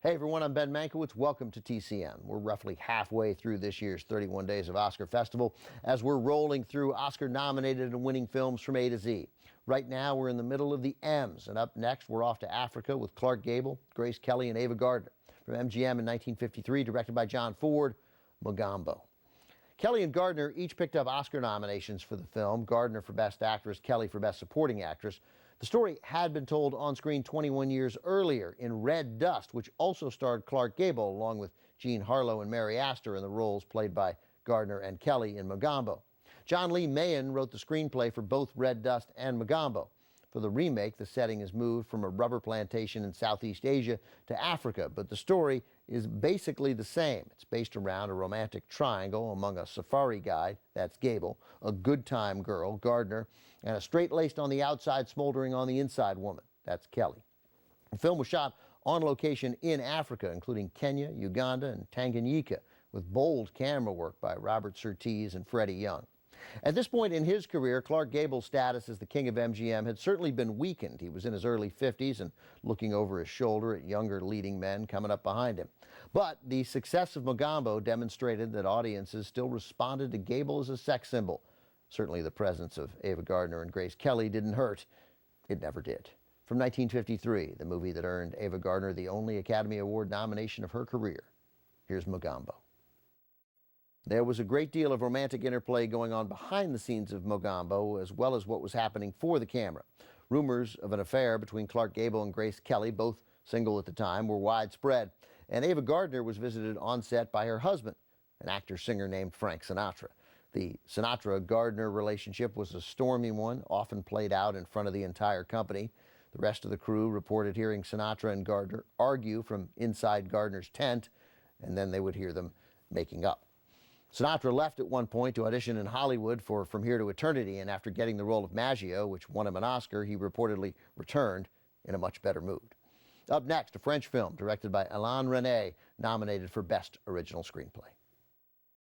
Hey everyone, I'm Ben Mankiewicz. Welcome to TCM. We're roughly halfway through this year's 31 Days of Oscar Festival as we're rolling through Oscar-nominated and winning films from A to Z. Right now, we're in the middle of the M's, and up next, we're off to Africa with Clark Gable, Grace Kelly, and Ava Gardner. From MGM in 1953, directed by John Ford, Mogambo. Kelly and Gardner each picked up Oscar nominations for the film, Gardner for Best Actress, Kelly for Best Supporting Actress. The story had been told on screen 21 years earlier in Red Dust, which also starred Clark Gable along with Jean Harlow and Mary Astor in the roles played by Gardner and Kelly in Mogambo. John Lee Mahan wrote the screenplay for both Red Dust and Mogambo. For the remake, the setting is moved from a rubber plantation in Southeast Asia to Africa, but the story is basically the same. It's based around a romantic triangle among a safari guide, that's Gable, a good time girl, Gardner, and a straight-laced on the outside, smoldering on the inside woman, that's Kelly. The film was shot on location in Africa, including Kenya, Uganda, and Tanganyika, with bold camera work by Robert Surtees and Freddie Young. At this point in his career, Clark Gable's status as the king of MGM had certainly been weakened. He was in his early 50s and looking over his shoulder at younger leading men coming up behind him. But the success of Mogambo demonstrated that audiences still responded to Gable as a sex symbol. Certainly the presence of Ava Gardner and Grace Kelly didn't hurt. It never did. From 1953, the movie that earned Ava Gardner the only Academy Award nomination of her career. Here's Mogambo. There was a great deal of romantic interplay going on behind the scenes of Mogambo, as well as what was happening for the camera. Rumors of an affair between Clark Gable and Grace Kelly, both single at the time, were widespread. And Ava Gardner was visited on set by her husband, an actor-singer named Frank Sinatra. The Sinatra-Gardner relationship was a stormy one, often played out in front of the entire company. The rest of the crew reported hearing Sinatra and Gardner argue from inside Gardner's tent, and then they would hear them making up. Sinatra left at one point to audition in Hollywood for From Here to Eternity, and after getting the role of Maggio, which won him an Oscar, he reportedly returned in a much better mood. Up next, a French film directed by Alain Resnais, nominated for Best Original Screenplay.